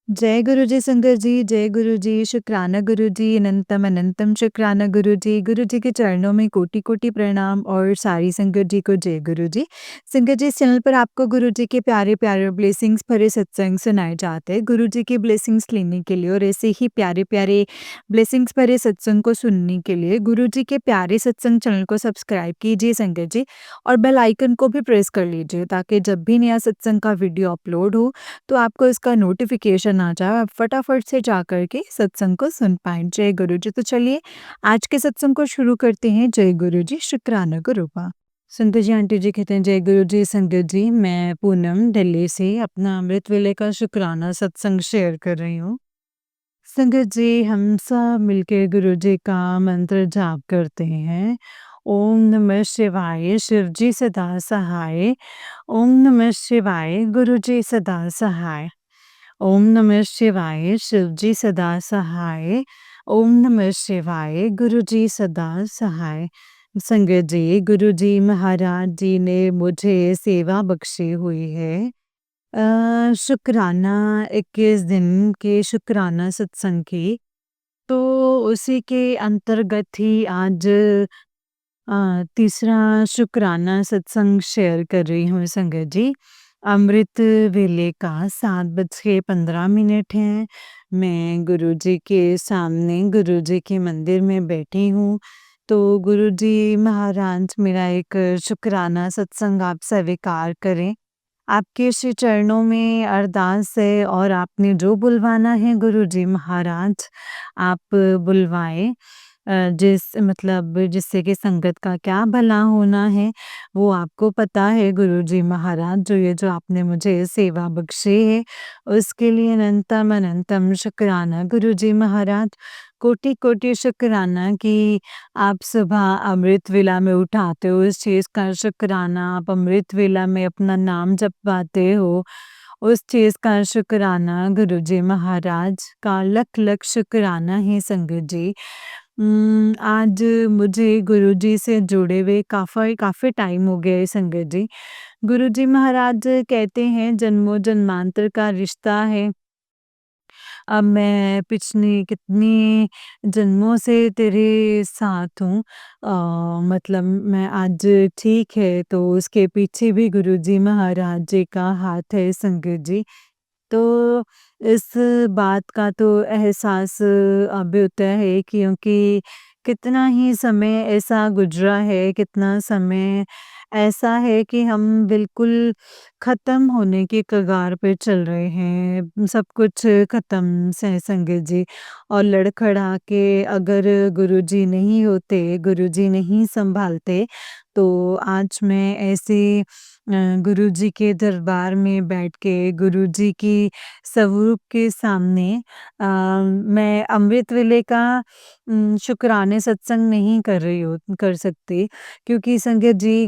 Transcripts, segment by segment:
जय गुरु जी संगत जी, जय गुरु जी, शुक्राना गुरु जी, अनंतम अनंतम शुक्राना गुरु जी के चरणों में कोटि-कोटि प्रणाम और सारी संगत जी को जय गुरु जी। संगत जी, इस चैनल पर आपको गुरु जी के प्यारे-प्यारे ब्लेसिंग्स भरे सत्संग सुनाए जाते हैं। गुरु जी की ब्लेसिंग्स लेने के लिए और ऐसे ही प्यारे-प्यारे ब्लेसिंग्स भरे सत्संग को सुनने के लिए गुरु जी के प्यारे सत्संग चैनल को सब्सक्राइब कीजिए संगत जी और बेल आइकन को भी प्रेस कर लीजिए ताकि जब भी नया सत्संग का वीडियो अपलोड हो तो आपको इसका नोटिफिकेशन आ जाए, आप फटाफट से जा कर के सत्संग को सुन पाएँ। जय गुरु जी। तो चलिए आज के सत्संग को शुरू करते हैं। जय गुरु जी, शुक्राना गुरु का। संत जी आंटी जी कहते हैं जय गुरु जी संगत जी, मैं पूनम दिल्ली से अपना अमृत वेले का शुक्राना सत्संग शेयर कर रही हूँ। संगत जी, हम सब मिलके गुरु जी का मंत्र जाप करते हैं। ओम नमः शिवाय, शिव जी सदा सहाय। ओम नमः शिवाय, गुरु जी सदा सहाय। ओम नमः शिवाय, शिव जी सदा सहाय। ओम नमः शिवाय, गुरु जी सदा सहाय। संगत जी, गुरु जी महाराज जी ने मुझे सेवा बख्शी हुई है। शुक्राना 21 दिन के शुक्राना सत्संग की, तो उसी के अंतर्गत ही आज तीसरा शुक्राना सत्संग शेयर कर रही हूँ संगत जी। अमृत वेले का 7:15 हैं। मैं गुरुजी के सामने गुरुजी के मंदिर में बैठी हूँ। तो गुरुजी महाराज मेरा एक शुक्राना सत्संग आप स्वीकार करें। आपके श्री चरणों में अरदास है और आपने जो बुलवाना है गुरुजी महाराज आप बुलवाएँ। जिस मतलब जिससे कि संगत का क्या भला होना है, वो आपको पता है गुरुजी महाराज। जो आपने मुझे सेवा बख्शी है, उसके लिए अनंतम अनंतम शुक्राना गुरुजी महाराज। कोटि-कोटि शुक्राना कि आप सुबह अमृत वेला में उठाते हो, इस चीज़ का शुक्राना। आप अमृत वेला में अपना नाम जपवाते हो, उस चीज़ का शुक्राना गुरुजी महाराज का लख-लख शुक्राना है संगत जी। आज मुझे गुरुजी से जुड़े हुए काफ़ी काफ़ी टाइम हो गया है संगत जी। गुरुजी महाराज कहते हैं जन्मों-जन्मांतर का रिश्ता है। अब मैं पिछले कितने जन्मों से तेरे साथ हूँ। मतलब मैं आज ठीक है तो उसके पीछे भी गुरुजी महाराज जी का हाथ है संगत जी। तो इस बात का तो एहसास अभी होता है क्योंकि कितना ही समय ऐसा गुज़रा है, कितना समय ऐसा है कि हम बिल्कुल ख़त्म होने के कगार पे चल रहे हैं। सब कुछ ख़त्म से संगत जी और लड़खड़ा के अगर गुरुजी नहीं होते, गुरुजी नहीं सँभालते, तो आज मैं ऐसे गुरुजी के दरबार में बैठ के गुरुजी की स्वरूप के सामने मैं अमृत वेले का शुक्राने सत्संग नहीं कर सकती क्योंकि संगत जी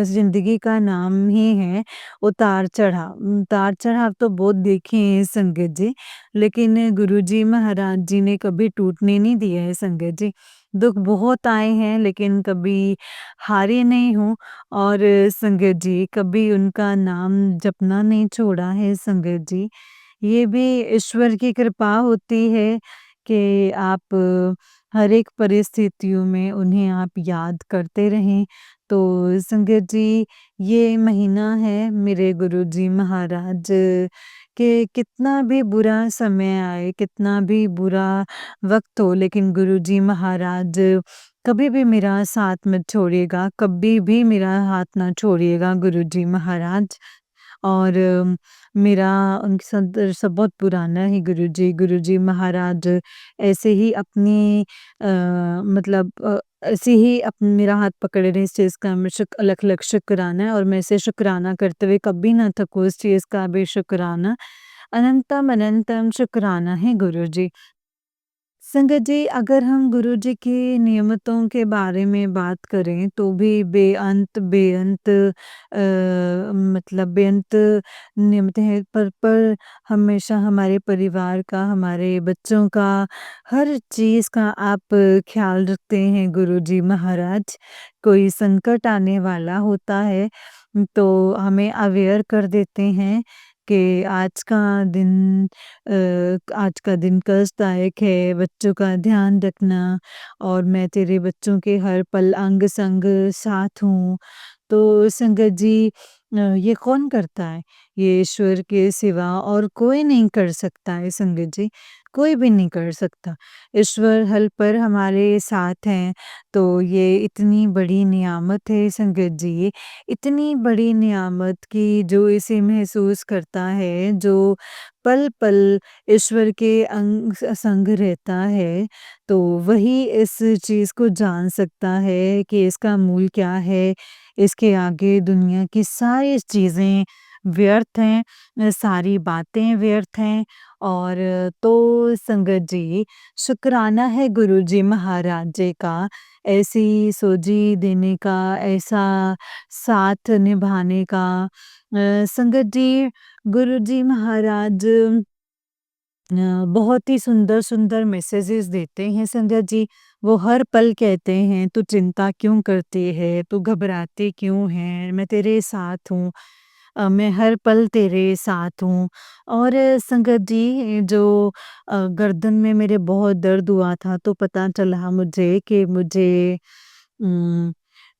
ज़िंदगी का नाम ही है उतार-चढ़ाव। उतार-चढ़ाव तो बहुत देखे हैं संगत जी, लेकिन गुरुजी महाराज जी ने कभी टूटने नहीं दिया है संगत जी। दुःख बहुत आए हैं लेकिन कभी हारे नहीं हूँ और संगत जी कभी उनका नाम जपना नहीं छोड़ा है संगत जी। ये भी ईश्वर की कृपा होती है कि आप हर एक परिस्थितियों में उन्हें आप याद करते रहें। तो संगत जी ये महीना है मेरे गुरुजी महाराज के कितना भी बुरा समय आए, कितना भी बुरा वक़्त हो लेकिन गुरुजी महाराज कभी भी मेरा साथ मत छोड़िएगा, कभी भी मेरा हाथ ना छोड़िएगा गुरुजी महाराज। और मेरा उनके साथ रिश्ता बहुत पुराना है गुरुजी महाराज ऐसे ही अपनी मतलब ऐसे ही मेरा हाथ पकड़े रहे इस चीज़ का मैं अलग-अलग शुक्राना है और मैं इसे शुक्राना करते हुए कभी ना थकूँ इस चीज़ का भी शुक्राना। अनंतम अनंतम शुक्राना है गुरुजी। संगत जी, अगर हम गुरुजी के नियमितों के बारे में बात करें तो भी बेअंत मतलब बेअंत नियमित हैं पर हमेशा हमारे परिवार का, हमारे बच्चों का, हर चीज़ का आप ख़्याल रखते हैं गुरुजी महाराज। कोई संकट आने वाला होता है तो हमें अवेयर कर देते हैं कि आज का दिन कष्टदायक है, बच्चों का ध्यान रखना और मैं तेरे बच्चों के हर पल अंग-संग साथ हूँ। तो संगत जी ये कौन करता है? ये ईश्वर के सिवा और कोई नहीं कर सकता है संगत जी, कोई भी नहीं कर सकता। ईश्वर हल पर हमारे साथ हैं, तो ये इतनी बड़ी नियामत है संगत जी, इतनी बड़ी नियामत कि जो इसे महसूस करता है, जो पल-पल ईश्वर के संग रहता है, तो वही इस चीज़ को जान सकता है कि इसका मूल क्या है। इसके आगे दुनिया की सारी चीज़ें व्यर्थ हैं, सारी बातें व्यर्थ हैं और तो संगत जी शुक्राना है गुरुजी महाराज जी का, ऐसी सोजी देने का, ऐसा साथ निभाने का। संगत जी गुरुजी महाराज बहुत ही सुंदर-सुंदर मैसेजेस देते हैं संध्या जी। वो हर पल कहते हैं, "तू चिंता क्यों करती है? तू घबराती क्यों है? मैं तेरे साथ हूँ। मैं हर पल तेरे साथ हूँ।" और संगत जी जो गर्दन में मेरे बहुत दर्द हुआ था, तो पता चला मुझे कि मुझे उम,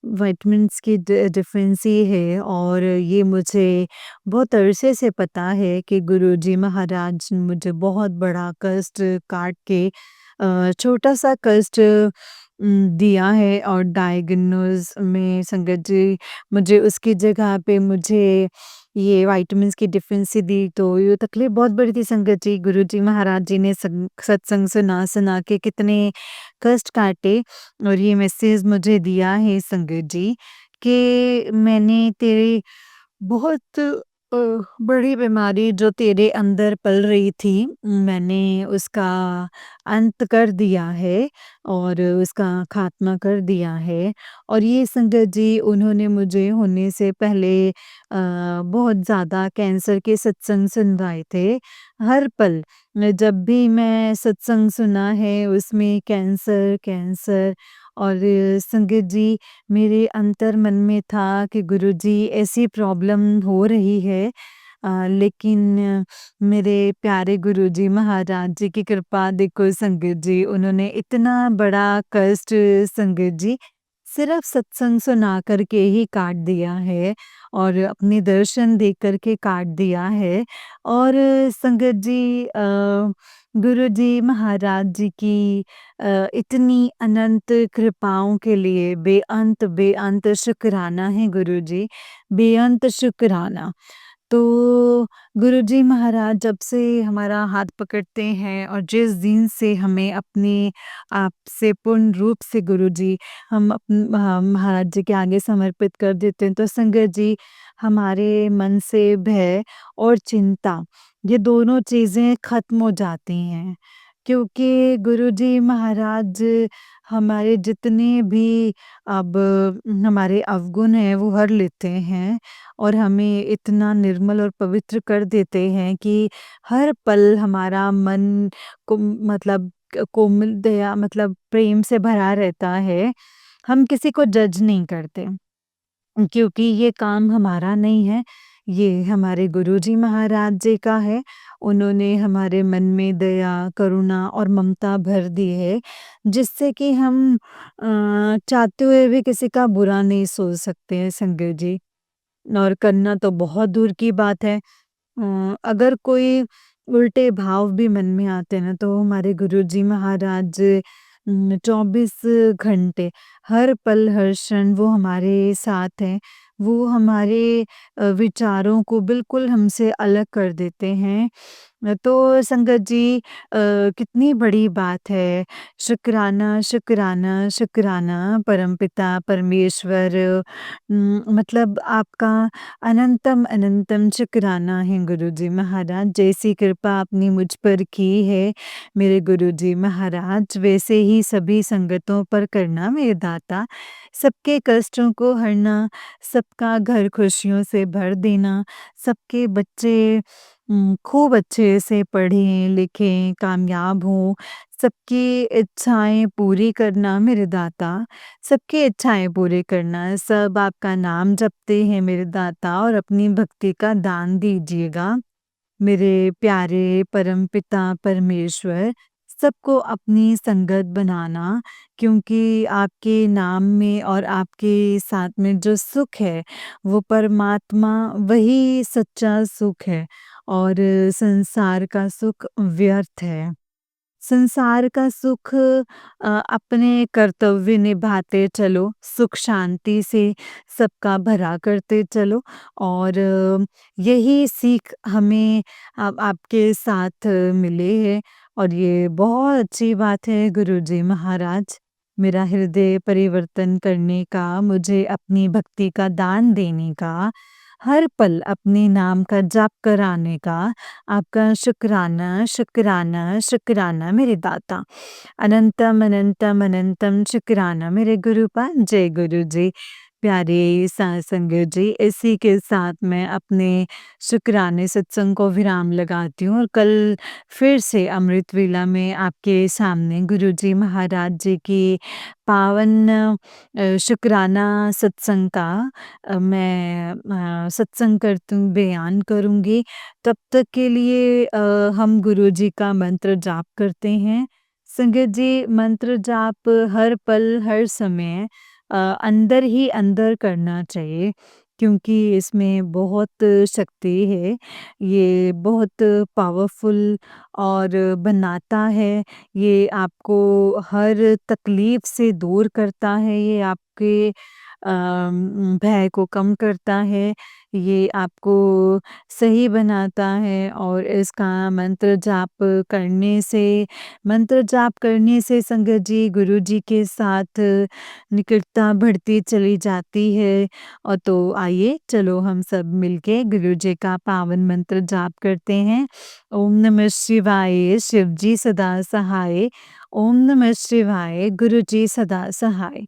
विटामिन्स की डेफ़िशिएंसी है और ये मुझे बहुत अरसे से पता है कि गुरुजी महाराज ने मुझे बहुत बड़ा कष्ट काट के छोटा-सा कष्ट दिया है और डायग्नोज़ में संगत जी मुझे उसकी जगह पे मुझे ये विटामिन्स की डेफ़िशिएंसी दी, तो ये तकलीफ़ बहुत बड़ी थी संगत जी। गुरुजी महाराज जी ने सत्संग सुना-सुना के कितने कष्ट काटे और ये मैसेज मुझे दिया है संगत जी कि मैंने तेरे बहुत बड़ी बीमारी जो तेरे अंदर पल रही थी, मैंने उसका अंत कर दिया है और उसका खात्मा कर दिया है। और ये संगत जी उन्होंने मुझे होने से पहले बहुत ज़्यादा कैंसर के सत्संग सुनवाए थे। हर पल जब भी मैं सत्संग सुना है उसमें कैंसर, कैंसर और संगत जी मेरे अंतर मन में था कि गुरुजी ऐसी प्रॉब्लम हो रही है लेकिन मेरे प्यारे गुरुजी महाराज जी की कृपा देखो संगत जी उन्होंने इतना बड़ा कष्ट संगत जी सिर्फ सत्संग सुना कर के ही काट दिया है और अपने दर्शन देख कर के काट दिया है और संगत जी गुरुजी महाराज जी की इतनी अनंत कृपाओं के लिए बेअंत बेअंत शुक्राना है गुरुजी, बेअंत शुक्राना। तो गुरुजी महाराज जब से हमारा हाथ पकड़ते हैं और जिस दिन से हमें अपने आप से पूर्ण रूप से गुरुजी हम महाराज जी के आगे समर्पित कर देते हैं, तो संगत जी हमारे मन से भय और चिंता ये दोनों चीज़ें ख़त्म हो जाती हैं। क्योंकि गुरुजी महाराज हमारे जितने भी अब हमारे अवगुण हैं वो हर लेते हैं और हमें इतना निर्मल और पवित्र कर देते हैं कि हर पल हमारा मन को मतलब कोमल दया मतलब प्रेम से भरा रहता है। हम किसी को जज नहीं करते। क्योंकि ये काम हमारा नहीं है, ये हमारे गुरुजी महाराज जी का है। उन्होंने हमारे मन में दया, करुणा और ममता भर दी है, जिससे कि हम चाहते हुए भी किसी का बुरा नहीं सोच सकते हैं संगत जी। और करना तो बहुत दूर की बात है। अगर कोई उल्टे भाव भी मन में आते हैं ना तो हमारे गुरुजी महाराज 24 घंटे हर पल हर क्षण वो हमारे साथ हैं। वो हमारे विचारों को बिल्कुल हमसे अलग कर देते हैं। तो संगत जी कितनी बड़ी बात है। शुक्राना, शुक्राना, शुक्राना परमपिता परमेश्वर मतलब आपका अनंतम अनंतम शुक्राना है गुरुजी महाराज। जैसी कृपा आपने मुझ पर की है मेरे गुरुजी महाराज वैसे ही सभी संगतों पर करना मेरे दाता। सबके कष्टों को हरना, सबका घर खुशियों से भर देना, सबके बच्चे खूब अच्छे से पढ़ें, लिखें, कामयाब हों, सबकी इच्छाएँ पूरी करना मेरे दाता। सबकी इच्छाएँ पूरी करना, सब आपका नाम जपते हैं मेरे दाता और अपनी भक्ति का दान दीजिएगा। मेरे प्यारे परमपिता परमेश्वर, सबको अपनी संगत बनाना, क्योंकि आपके नाम में और आपके साथ में जो सुख है, वो परमात्मा वही सच्चा सुख है और संसार का सुख व्यर्थ है। संसार का सुख अपने कर्तव्य निभाते चलो, सुख शांति से सबका भला करते चलो और यही सीख हमें अब आपके साथ मिली है और ये बहुत अच्छी बात है गुरुजी महाराज। मेरा हृदय परिवर्तन करने का, मुझे अपनी भक्ति का दान देने का, हर पल अपने नाम का जाप कराने का आपका शुक्राना, शुक्राना, शुक्राना मेरे दाता। अनंतम, अनंतम, अनंतम शुक्राना मेरे गुरुपाद। जय गुरु जी। प्यारे संगत जी, इसी के साथ मैं अपने शुक्राने सत्संग को विराम लगाती हूँ और कल फिर से अमृत वेला में आपके सामने गुरुजी महाराज जी की पावन शुक्राना सत्संग का मैं सत्संग करती हूँ, बयान करूँगी। तब तक के लिए हम गुरुजी का मंत्र जाप करते हैं। संगत जी, मंत्र जाप हर पल हर समय अंदर ही अंदर करना चाहिए, क्योंकि इसमें बहुत शक्ति है। ये बहुत पावरफुल और बनाता है। ये आपको हर तकलीफ से दूर करता है। ये आपके भय को कम करता है। ये आपको सही बनाता है और इसका मंत्र जाप करने से संगत जी गुरु जी के साथ निकटता बढ़ती चली जाती है। और तो आइए चलो हम सब मिलके गुरु जी का पावन मंत्र जाप करते हैं। ओम नमः शिवाय, शिव जी सदा सहाय। ओम नमः शिवाय, गुरु जी सदा सहाय।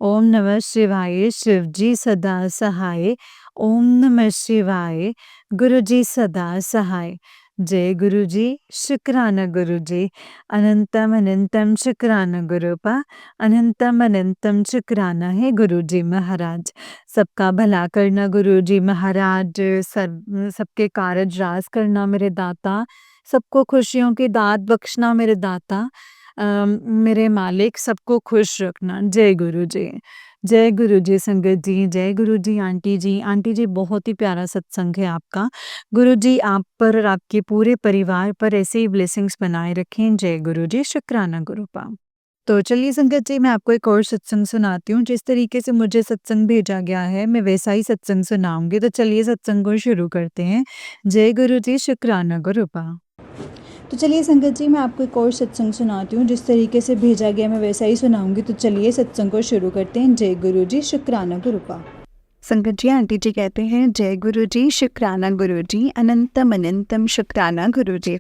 ओम नमः शिवाय, शिव जी सदा सहाय। ओम नमः शिवाय, गुरु जी सदा सहाय। जय गुरु जी, शुक्राना गुरु जी। अनंतम अनंतम शुक्राना गुरुपा। अनंतम अनंतम शुक्राना है गुरु जी महाराज। सबका भला करना गुरु जी महाराज, सबके कारज रास करना मेरे दाता, सबको खुशियों की दात बख्शना मेरे दाता। मेरे मालिक, सबको खुश रखना। जय गुरु जी। जय गुरु जी संगत जी, जय गुरु जी आंटी जी। आंटी जी, बहुत ही प्यारा सत्संग है आपका। गुरु जी आप पर और आपके पूरे परिवार पर ऐसे ही ब्लेसिंग्स बनाए रखें। जय गुरु जी, शुक्राना गुरुपा। तो चलिए संगत जी, मैं आपको एक और सत्संग सुनाती हूँ। जिस तरीके से मुझे सत्संग भेजा गया है, मैं वैसा ही सत्संग सुनाऊंगी। तो चलिए सत्संग को शुरू करते हैं। जय गुरु जी, शुक्राना गुरुपा। तो चलिए संगत जी, मैं आपको एक और सत्संग सुनाती हूँ। जिस तरीके से भेजा गया मैं वैसा ही सुनाऊंगी। तो चलिए सत्संग को शुरू करते हैं। जय गुरु जी, शुक्राना गुरुपा। संगत जी, आंटी जी कहते हैं जय गुरु जी, शुक्राना गुरु जी। अनंतम अनंतम शुक्राना गुरु जी।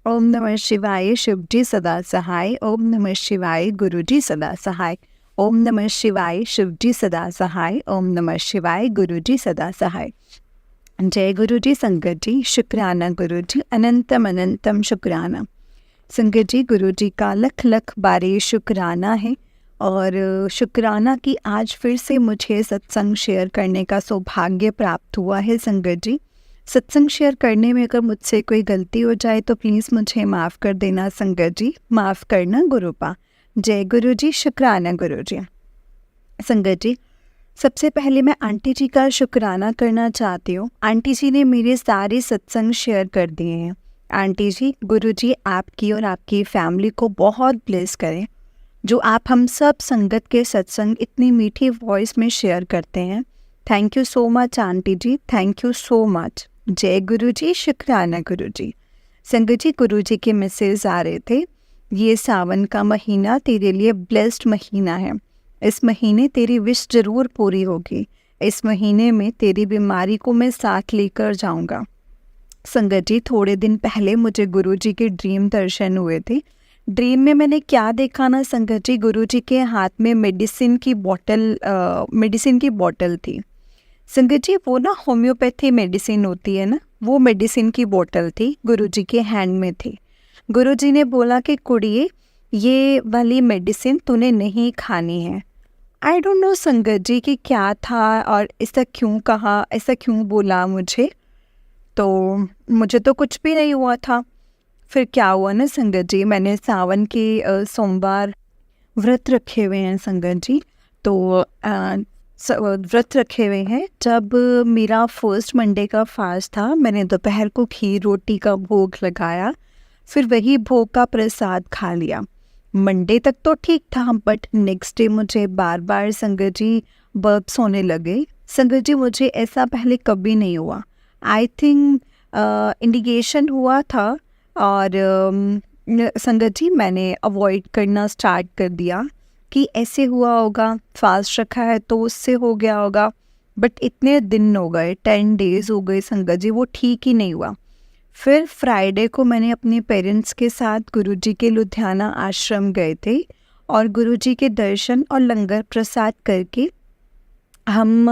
ओम नमः शिवाय, शिव जी सदा सहाय। ओम नमः शिवाय, गुरु जी सदा सहाय। ओम नमः शिवाय, शिव जी सदा सहाय। ओम नमः शिवाय, गुरु जी सदा सहाय। जय गुरु जी संगत जी, शुक्राना गुरु जी। अनंतम अनंतम शुक्राना। संगत जी, गुरु जी का लख लख बारे शुक्राना है और शुक्राना कि आज फिर से मुझे सत्संग शेयर करने का सौभाग्य प्राप्त हुआ है। संगत जी, सत्संग शेयर करने में अगर मुझसे कोई गलती हो जाए तो प्लीज़ मुझे माफ़ कर देना संगत जी, माफ़ करना गुरुपा। जय गुरु जी, शुक्राना गुरु जी। संगत जी, सबसे पहले मैं आंटी जी का शुक्राना करना चाहती हूँ। आंटी जी ने मेरे सारे सत्संग शेयर कर दिए हैं। आंटी जी, गुरु जी आपकी और आपकी फैमिली को बहुत ब्लेस करें। जो आप हम सब संगत के सत्संग इतनी मीठी वॉइस में शेयर करते हैं। Thank you so much aunty ji, thank you so much. जय गुरु जी, शुक्राना गुरु जी। संगत जी, गुरु जी के मैसेज आ रहे थे, ये सावन का महीना तेरे लिए ब्लेस्ड महीना है। इस महीने तेरी विश जरूर पूरी होगी। इस महीने में तेरी बीमारी को मैं साथ लेकर जाऊंगा। संगत जी, थोड़े दिन पहले मुझे गुरु जी के ड्रीम दर्शन हुए थे। ड्रीम में मैंने क्या देखा ना संगत जी, गुरु जी के हाथ में मेडिसिन की बोतल थी। संगत जी, वो ना होम्योपैथी मेडिसिन होती है ना, वो मेडिसिन की बोतल थी, गुरु जी के हैंड में थी। गुरु जी ने बोला कि कुड़िए, ये वाली मेडिसिन तूने नहीं खानी है। आई डोंट नो संगत जी कि क्या था और ऐसा क्यों कहा, ऐसा क्यों बोला मुझे। तो मुझे तो कुछ भी नहीं हुआ था। फिर क्या हुआ ना संगत जी, मैंने सावन के सोमवार व्रत रखे हुए हैं संगत जी। तो व्रत रखे हुए हैं। जब मेरा फर्स्ट मंडे का फास्ट था, मैंने दोपहर को खीर रोटी का भोग लगाया, फिर वही भोग का प्रसाद खा लिया। मंडे तक तो ठीक था, बट नेक्स्ट डे मुझे बार बार संगत जी बर्प्स होने लगे। संगत जी मुझे ऐसा पहले कभी नहीं हुआ। आई थिंक इंडिकेशन हुआ था, और संगत जी मैंने अवॉइड करना स्टार्ट कर दिया कि ऐसे हुआ होगा, फास्ट रखा है तो उससे हो गया होगा। बट इतने दिन हो गए, 10 डेज़ हो गए संगत जी, वो ठीक ही नहीं हुआ। फिर फ्राइडे को मैंने अपने पेरेंट्स के साथ गुरुजी के लुधियाना आश्रम गए थे, और गुरुजी के दर्शन और लंगर प्रसाद करके हम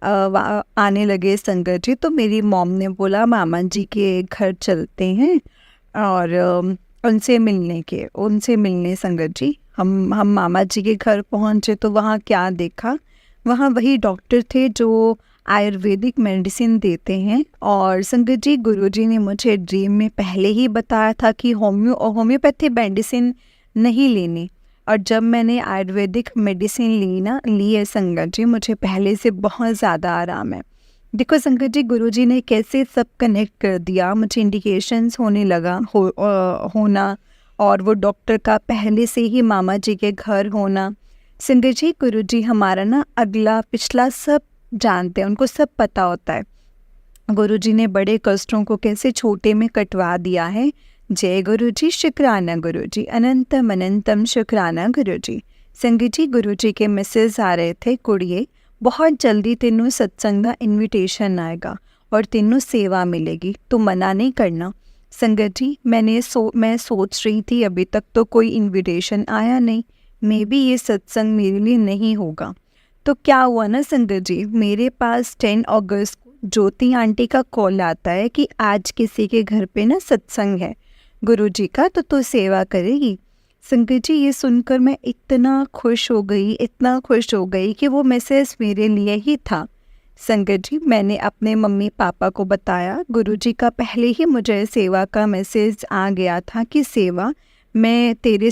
आने लगे संगत जी। तो मेरी मॉम ने बोला मामा जी के घर चलते हैं और उनसे मिलने संगत जी। हम मामा जी के घर पहुँचे तो वहाँ क्या देखा, वहाँ वही डॉक्टर थे जो आयुर्वेदिक मेडिसिन देते हैं। और संगत जी गुरुजी ने मुझे ड्रीम में पहले ही बताया था कि होम्योपैथी मेडिसिन नहीं लेनी। और जब मैंने आयुर्वेदिक मेडिसिन ली है संगत जी, मुझे पहले से बहुत ज़्यादा आराम है। देखो संगत जी गुरुजी ने कैसे सब कनेक्ट कर दिया, मुझे इंडिकेशंस होने लगा होना, और वो डॉक्टर का पहले से ही मामा जी के घर होना। संगत जी गुरुजी हमारा ना अगला पिछला सब जानते हैं, उनको सब पता होता है। गुरुजी ने बड़े कष्टों को कैसे छोटे में कटवा दिया है। जय गुरुजी, शुक्राना गुरुजी, अनंतम अनंतम शुक्राना गुरुजी। संगत जी गुरुजी के मैसेज आ रहे थे, कुड़िए बहुत जल्दी तेनों सत्संग का इन्विटेशन आएगा और तेनों सेवा मिलेगी, तो मना नहीं करना। संगत जी मैं सोच रही थी अभी तक तो कोई इन्विटेशन आया नहीं, मे बी ये सत्संग मेरे लिए नहीं होगा। तो क्या हुआ ना संगत जी, मेरे पास 10 अगस्त को ज्योति आंटी का कॉल आता है कि आज किसी के घर पे ना सत्संग है गुरुजी का, तो तू सेवा करेगी। संगत जी ये सुनकर मैं इतना खुश हो गई कि वो मैसेज मेरे लिए ही था। संगत जी मैंने अपने मम्मी पापा को बताया, गुरुजी का पहले ही मुझे सेवा का मैसेज आ गया था कि सेवा में तेरे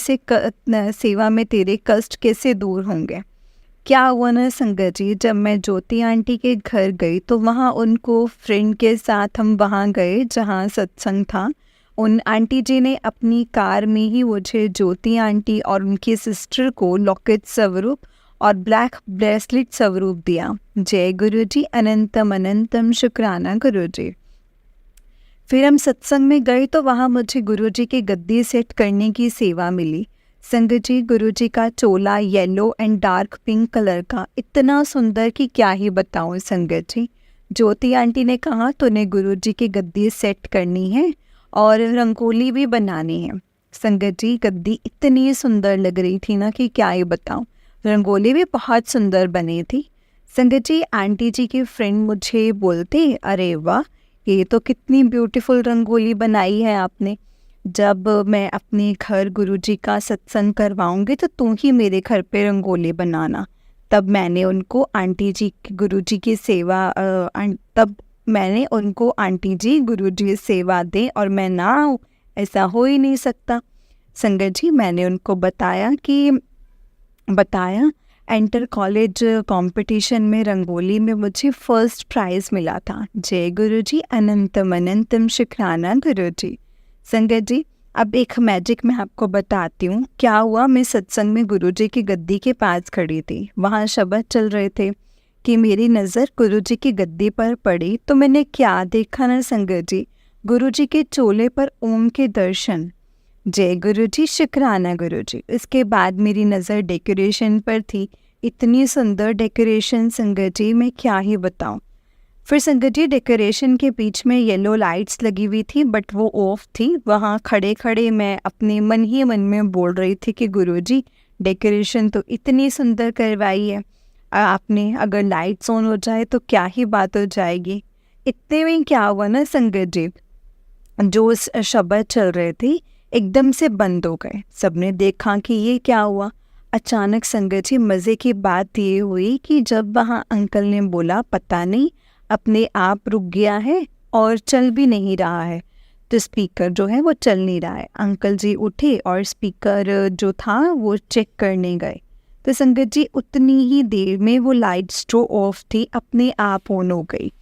कष्ट कैसे दूर होंगे। क्या हुआ ना संगत जी, जब मैं ज्योति आंटी के घर गई तो वहाँ उनको फ्रेंड के साथ हम वहाँ गए जहाँ सत्संग था। उन आंटी जी ने अपनी कार में ही मुझे ज्योति आंटी और उनकी सिस्टर को लॉकेट स्वरूप और ब्लैक ब्रेसलेट स्वरूप दिया। जय गुरुजी, अनंतम अनंतम शुक्राना गुरुजी। फिर हम सत्संग में गए तो वहाँ मुझे गुरुजी की गद्दी सेट करने की सेवा मिली। संगत जी गुरुजी का चोला yellow and dark pink colour का, इतना सुंदर कि क्या ही बताऊँ संगत जी। ज्योति आंटी ने कहा तूने गुरुजी की गद्दी सेट करनी है और रंगोली भी बनानी है। संगत जी गद्दी इतनी सुंदर लग रही थी ना कि क्या ही बताऊँ, रंगोली भी बहुत सुंदर बनी थी। संगत जी आंटी जी के फ्रेंड मुझे बोलते, अरे वाह ये तो कितनी ब्यूटीफुल रंगोली बनाई है आपने। जब मैं अपने घर गुरुजी का सत्संग करवाऊंगी तो तू ही मेरे घर पे रंगोली बनाना। तब मैंने उनको आंटी जी गुरुजी सेवा दें और मैं ना आऊँ, ऐसा हो ही नहीं सकता। संगत जी मैंने उनको बताया इंटर कॉलेज कंपटीशन में रंगोली में मुझे फर्स्ट प्राइज़ मिला था। जय गुरुजी, अनंतम अनंतम शुक्राना गुरुजी। संगत जी अब एक मैजिक मैं आपको बताती हूँ। क्या हुआ, मैं सत्संग में गुरुजी की गद्दी के पास खड़ी थी, वहाँ शब्द चल रहे थे कि मेरी नज़र गुरुजी की गद्दी पर पड़ी तो मैंने क्या देखा ना संगत जी, गुरुजी के चोले पर ओम के दर्शन। जय गुरुजी, शुक्राना गुरुजी। इसके बाद मेरी नज़र डेकोरेशन पर थी, इतनी सुंदर डेकोरेशन संगत जी मैं क्या ही बताऊँ। फिर संगत जी डेकोरेशन के बीच में येलो लाइट्स लगी हुई थी बट वो ऑफ थी। वहाँ खड़े खड़े मैं अपने मन ही मन में बोल रही थी कि गुरुजी डेकोरेशन तो इतनी सुंदर करवाई है आपने, अगर लाइट्स ऑन हो जाए तो क्या ही बात हो जाएगी। इतने में क्या हुआ ना संगत जी, जो शब्द चल रहे थे एकदम से बंद हो गए। सबने देखा कि ये क्या हुआ। अचानक संगत जी मज़े की बात ये हुई कि जब वहाँ अंकल ने बोला पता नहीं अपने आप रुक गया है, और चल भी नहीं रहा है। तो स्पीकर जो है वो चल नहीं रहा है। अंकल जी उठे और स्पीकर जो था वो चेक करने गए। तो संगत जी उतनी ही देर में वो लाइट्स जो ऑफ थी अपने आप ऑन हो गई।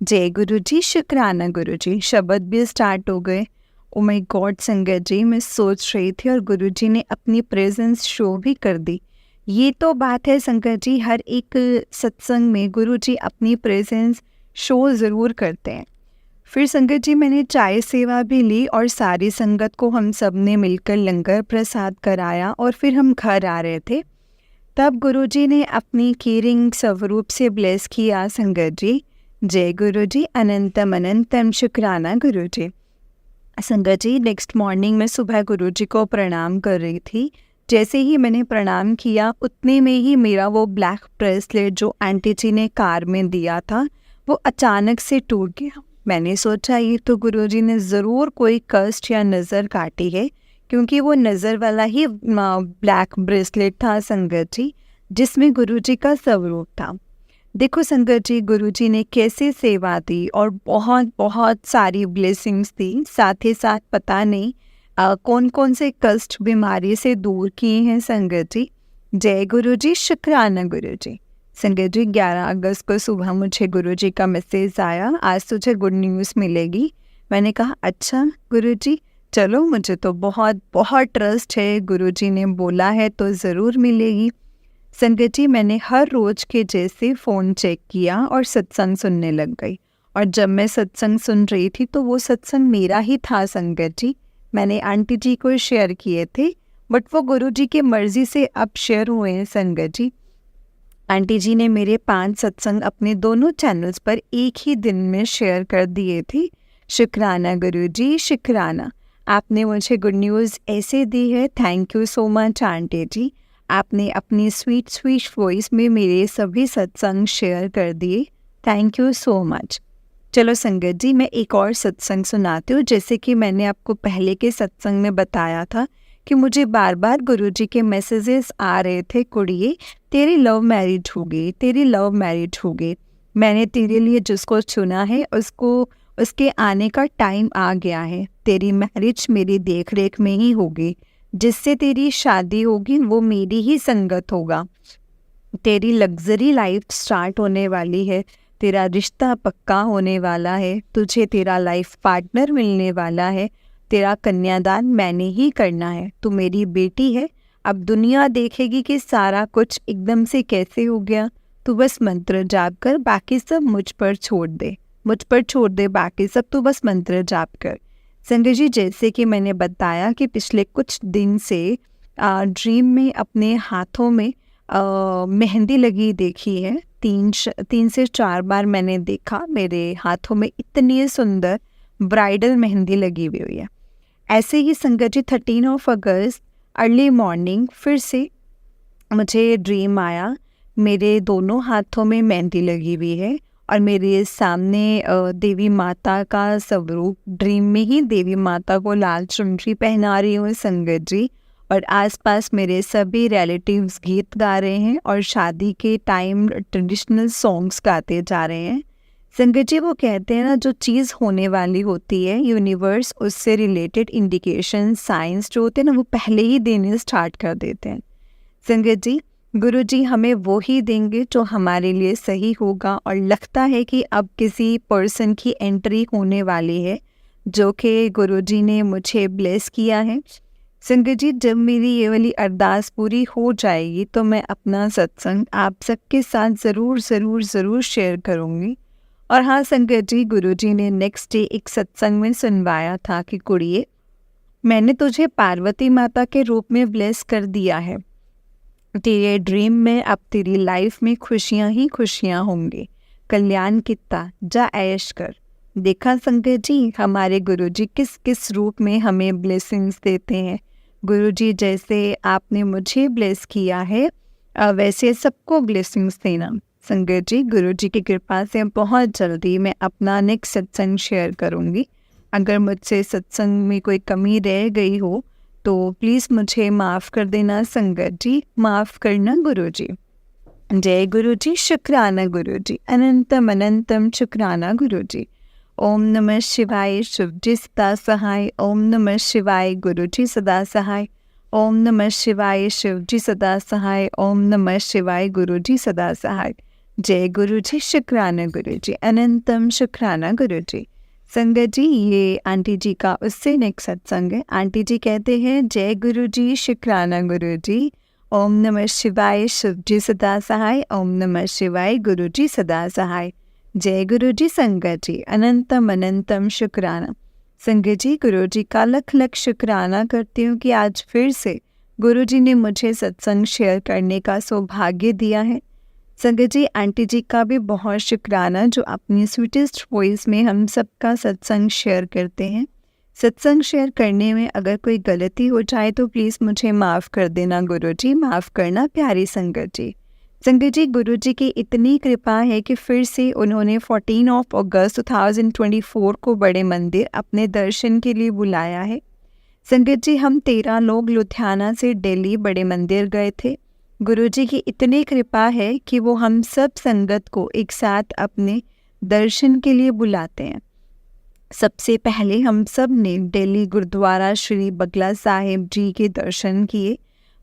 जय गुरु जी, शुक्राना गुरु जी, शब्द भी स्टार्ट हो गए। ओ माय गॉड संगत जी, मैं सोच रही थी और गुरु जी ने अपनी प्रेजेंस शो भी कर दी। ये तो बात है संगत जी, हर एक सत्संग में गुरु जी अपनी प्रेजेंस शो ज़रूर करते हैं। फिर संगत जी मैंने चाय सेवा भी ली और सारी संगत को हम सब ने मिलकर लंगर प्रसाद कराया और फिर हम घर आ रहे थे। तब गुरुजी ने अपनी केयरिंग स्वरूप से ब्लेस किया संगत जी। जय गुरु जी, अनंतम अनंतम शुक्राना गुरु जी। संगत जी नेक्स्ट मॉर्निंग मैं सुबह गुरु जी को प्रणाम कर रही थी। जैसे ही मैंने प्रणाम किया उतने में ही मेरा वो ब्लैक ब्रेसलेट जो आंटी जी ने कार में दिया था वो अचानक से टूट गया। मैंने सोचा ये तो गुरुजी ने ज़रूर कोई कष्ट या नज़र काटी है, क्योंकि वो नज़र वाला ही ब्लैक ब्रेसलेट था संगत जी, जिसमें गुरुजी का स्वरूप था। देखो संगत जी, गुरुजी ने कैसे सेवा दी और बहुत बहुत सारी ब्लेसिंग्स दी। साथ ही साथ पता नहीं कौन कौन से कष्ट बीमारी से दूर किए हैं संगत जी। जय गुरु जी, शुक्राना गुरु जी। संगत जी 11 अगस्त को सुबह मुझे गुरुजी का मैसेज आया, आज तुझे गुड न्यूज़ मिलेगी। मैंने कहा अच्छा गुरुजी, चलो मुझे तो बहुत बहुत ट्रस्ट है, गुरुजी ने बोला है तो ज़रूर मिलेगी। संगत जी मैंने हर रोज़ के जैसे फ़ोन चेक किया और सत्संग सुनने लग गई। और जब मैं सत्संग सुन रही थी तो वो सत्संग मेरा ही था संगत जी। मैंने आंटी जी को शेयर किए थे, बट वो गुरुजी की मर्ज़ी से अब शेयर हुए हैं संगत जी। आंटी जी ने मेरे 5 सत्संग अपने दोनों चैनल्स पर एक ही दिन में शेयर कर दिए थे। शुक्राना गुरुजी, शुक्राना। आपने मुझे गुड न्यूज़ ऐसे दी है, thank you so much aunty ji. आपने अपनी स्वीट स्वीट वॉइस में मेरे सभी सत्संग शेयर कर दिए, थैंक यू सो मच। चलो संगत जी मैं एक और सत्संग सुनाती हूँ। जैसे कि मैंने आपको पहले के सत्संग में बताया था कि मुझे बार बार गुरुजी के मैसेजेस आ रहे थे, कुड़िए तेरी लव मैरिज होगी, तेरी लव मैरिज होगी। मैंने तेरे लिए जिसको चुना है उसके आने का टाइम आ गया है। तेरी मैरिज मेरी देख रेख में ही होगी, जिससे तेरी शादी होगी वो मेरी ही संगत होगा। तेरी लग्जरी लाइफ स्टार्ट होने वाली है, तेरा रिश्ता पक्का होने वाला है, तुझे तेरा लाइफ पार्टनर मिलने वाला है, तेरा कन्यादान मैंने ही करना है, तू मेरी बेटी है। अब दुनिया देखेगी कि सारा कुछ एकदम से कैसे हो गया। तू बस मंत्र जाप कर, बाकी सब मुझ पर छोड़ दे, मुझ पर छोड़ दे बाकी सब, तू बस मंत्र जाप कर। संजय जी जैसे कि मैंने बताया कि पिछले कुछ दिन से ड्रीम में अपने हाथों में मेहंदी लगी देखी है। 3 से 4 बार मैंने देखा मेरे हाथों में इतनी सुंदर ब्राइडल मेहंदी लगी हुई है। ऐसे ही संगत जी 13 अगस्त अर्ली मॉर्निंग फिर से मुझे ड्रीम आया, मेरे दोनों हाथों में मेहंदी लगी हुई है और मेरे सामने देवी माता का स्वरूप, ड्रीम में ही देवी माता को लाल चुनरी पहना रही हूँ संगत जी। और आसपास मेरे सभी रिलेटिव्स गीत गा रहे हैं और शादी के टाइम ट्रेडिशनल सॉन्ग्स गाते जा रहे हैं। संगत जी वो कहते हैं ना, जो चीज़ होने वाली होती है यूनिवर्स उससे रिलेटेड इंडिकेशन साइंस जो होते हैं ना वो पहले ही देने स्टार्ट कर देते हैं। संगत जी गुरु जी हमें वो ही देंगे जो हमारे लिए सही होगा। और लगता है कि अब किसी पर्सन की एंट्री होने वाली है जो कि गुरु जी ने मुझे ब्लेस किया है। संगत जी जब मेरी ये वाली अरदास पूरी हो जाएगी तो मैं अपना सत्संग आप सबके साथ ज़रूर शेयर करूँगी। और हाँ संगत जी, गुरुजी ने नेक्स्ट डे एक सत्संग में सुनवाया था कि कुड़िए मैंने तुझे पार्वती माता के रूप में ब्लेस कर दिया है, तेरे ड्रीम में अब तेरी लाइफ में खुशियाँ ही खुशियाँ होंगी, कल्याण कितना, जा ऐश कर। देखा संगत जी हमारे गुरुजी किस किस रूप में हमें ब्लेसिंग्स देते हैं। गुरुजी जैसे आपने मुझे ब्लेस किया है वैसे सबको ब्लेसिंग्स देना। संगत जी गुरुजी की कृपा से बहुत जल्दी मैं अपना नेक्स्ट सत्संग शेयर करूँगी। अगर मुझसे सत्संग में कोई कमी रह गई हो तो प्लीज़ मुझे माफ़ कर देना संगत जी, माफ़ करना गुरुजी। जय गुरुजी, शुक्राना गुरुजी, अनंतम अनंतम शुक्राना गुरुजी। ओम नमः शिवाय शिव जी सदा सहाय। ओम नमः शिवाय गुरु जी सदा सहाय। ओम नमः शिवाय शिव जी सदा सहाय। ओम नमः शिवाय गुरु जी सदा सहाय। जय गुरु जी, शुक्राना गुरु जी, अनंतम शुक्राना गुरु जी। संगत जी, ये आंटी जी का उससे नेक्स्ट सत्संग है। आंटी जी कहते हैं, जय गुरु जी, शुक्राना गुरु जी। ओम नमः शिवाय शिव जी सदा सहाय। ओम नमः शिवाय गुरु जी सदा सहाय। जय गुरु जी। संगत जी, अनंतम अनंतम शुक्राना। संगत जी, गुरु जी का लख लख शुक्राना करती हूँ कि आज फिर से गुरु जी ने मुझे सत्संग शेयर करने का सौभाग्य दिया है। संगत जी, आंटी जी का भी बहुत शुक्राना जो अपनी स्वीटेस्ट वॉइस में हम सबका सत्संग शेयर करते हैं। सत्संग शेयर करने में अगर कोई गलती हो जाए तो प्लीज़ मुझे माफ़ कर देना गुरु जी, माफ़ करना प्यारी संगत जी। संगत जी, गुरु जी की इतनी कृपा है कि फिर से उन्होंने 14 अगस्त 2024 को बड़े मंदिर अपने दर्शन के लिए बुलाया है। संगत जी, हम 13 लोग लुधियाना से दिल्ली बड़े मंदिर गए थे। गुरु जी की इतनी कृपा है कि वो हम सब संगत को एक साथ अपने दर्शन के लिए बुलाते हैं। सबसे पहले हम सब ने दिल्ली गुरुद्वारा श्री बगला साहिब जी के दर्शन किए।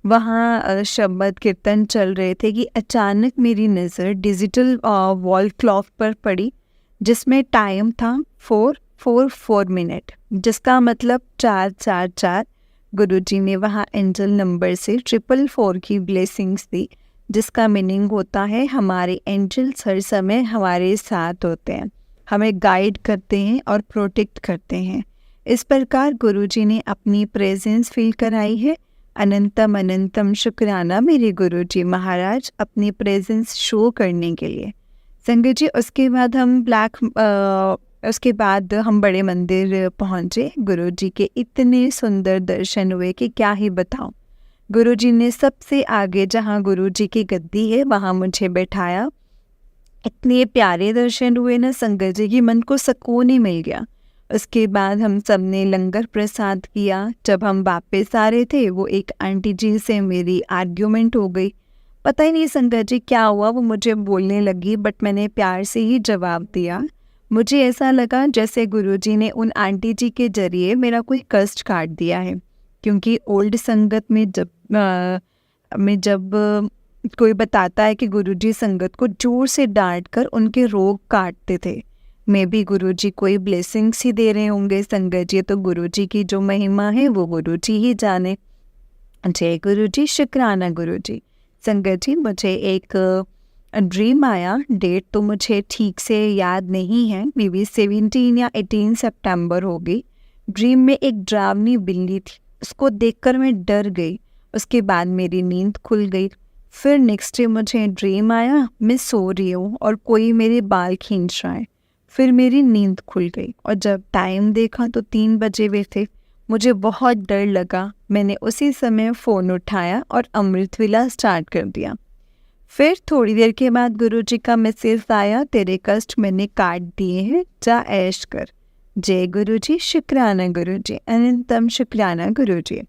वहाँ शब्द कीर्तन चल रहे थे कि अचानक मेरी नज़र डिजिटल वॉल क्लॉक पर पड़ी जिसमें टाइम था 444 मिनट, जिसका मतलब 444। गुरुजी ने वहाँ एंजल नंबर से 444 की ब्लेसिंग्स दी, जिसका मीनिंग होता है हमारे एंजल्स हर समय हमारे साथ होते हैं, हमें गाइड करते हैं और प्रोटेक्ट करते हैं। इस प्रकार गुरुजी ने अपनी प्रेजेंस फील कराई है। अनंतम अनंतम शुक्राना मेरे गुरुजी महाराज अपनी प्रेजेंस शो करने के लिए। संगत जी, उसके बाद हम बड़े मंदिर पहुँचे। गुरुजी के इतने सुंदर दर्शन हुए कि क्या ही बताऊं। गुरुजी ने सबसे आगे जहां गुरुजी की गद्दी है वहां मुझे बैठाया। इतने प्यारे दर्शन हुए ना संगत जी की मन को सुकून ही मिल गया। उसके बाद हम सब ने लंगर प्रसाद किया। जब हम वापस आ रहे थे वो एक आंटी जी से मेरी आर्ग्यूमेंट हो गई। पता ही नहीं संगत जी क्या हुआ, वो मुझे बोलने लगी बट मैंने प्यार से ही जवाब दिया। मुझे ऐसा लगा जैसे गुरुजी ने उन आंटी जी के जरिए मेरा कोई कष्ट काट दिया है, क्योंकि ओल्ड संगत में जब कोई बताता है कि गुरुजी संगत को जोर से डांट कर उनके रोग काटते थे। मे भी गुरुजी कोई ब्लेसिंग्स ही दे रहे होंगे संगत जी, तो गुरुजी की जो महिमा है वो गुरुजी ही जाने। जय गुरुजी, शुक्राना गुरुजी। संगत जी, मुझे एक ड्रीम आया। डेट तो मुझे ठीक से याद नहीं है, मे बी 17 या 18 सितंबर होगी। ड्रीम में एक डरावनी बिल्ली थी, उसको देखकर मैं डर गई। उसके बाद मेरी नींद खुल गई। फिर नेक्स्ट डे मुझे ड्रीम आया, मैं सो रही हूँ और कोई मेरे बाल खींच रहा है। फिर मेरी नींद खुल गई और जब टाइम देखा तो 3 बजे हुए थे। मुझे बहुत डर लगा। मैंने उसी समय फ़ोन उठाया और अमृत वेला स्टार्ट कर दिया। फिर थोड़ी देर के बाद गुरुजी का मैसेज आया, तेरे कष्ट मैंने काट दिए हैं, जा ऐश कर। जय गुरुजी, शुक्राना गुरुजी, अनंतम शुक्राना गुरुजी।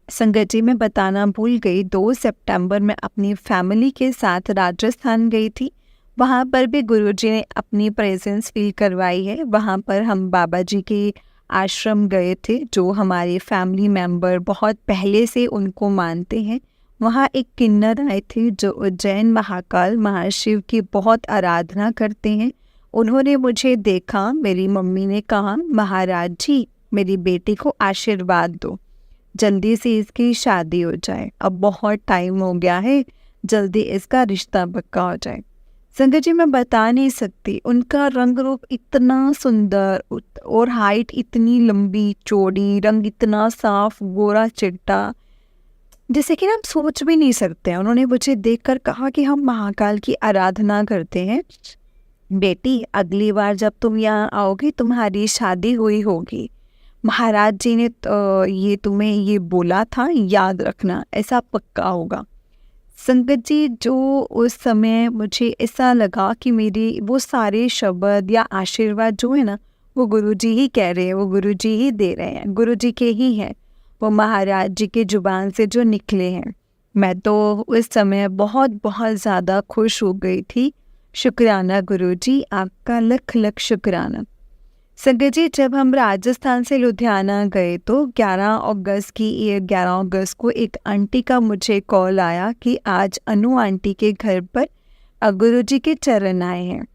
संगत जी, मैं बताना भूल गई, 2 सितंबर में अपनी फैमिली के साथ राजस्थान गई थी। वहाँ पर भी गुरुजी ने अपनी प्रेजेंस फील करवाई है। वहाँ पर हम बाबा जी के आश्रम गए थे, जो हमारे फैमिली मेंबर बहुत पहले से उनको मानते हैं। वहाँ एक किन्नर आए थे जो उज्जैन महाकाल महाशिव की बहुत आराधना करते हैं। उन्होंने मुझे देखा। मेरी मम्मी ने कहा, महाराज जी मेरी बेटी को आशीर्वाद दो, जल्दी से इसकी शादी हो जाए, अब बहुत टाइम हो गया है, जल्दी इसका रिश्ता पक्का हो जाए। संगत जी, मैं बता नहीं सकती, उनका रंग रूप इतना सुंदर और हाइट इतनी लंबी चौड़ी, रंग इतना साफ गोरा चिट्टा, जैसे कि ना हम सोच भी नहीं सकते। उन्होंने मुझे देखकर कहा कि हम महाकाल की आराधना करते हैं, बेटी अगली बार जब तुम यहाँ आओगी तुम्हारी शादी हुई होगी। महाराज जी ने ये तुम्हें ये बोला था, याद रखना, ऐसा पक्का होगा। संगत जी, जो उस समय मुझे ऐसा लगा कि मेरी वो सारे शब्द या आशीर्वाद जो है ना, वो गुरुजी ही कह रहे हैं, वो गुरुजी ही दे रहे हैं, गुरुजी के ही हैं, वो महाराज जी के जुबान से जो निकले हैं। मैं तो उस समय बहुत बहुत ज़्यादा खुश हो गई थी। शुक्राना गुरुजी, आपका लख लख शुक्राना। संगत जी, जब हम राजस्थान से लुधियाना गए तो 11 अगस्त को एक आंटी का मुझे कॉल आया कि आज अनु आंटी के घर पर गुरु जी के चरण आए हैं,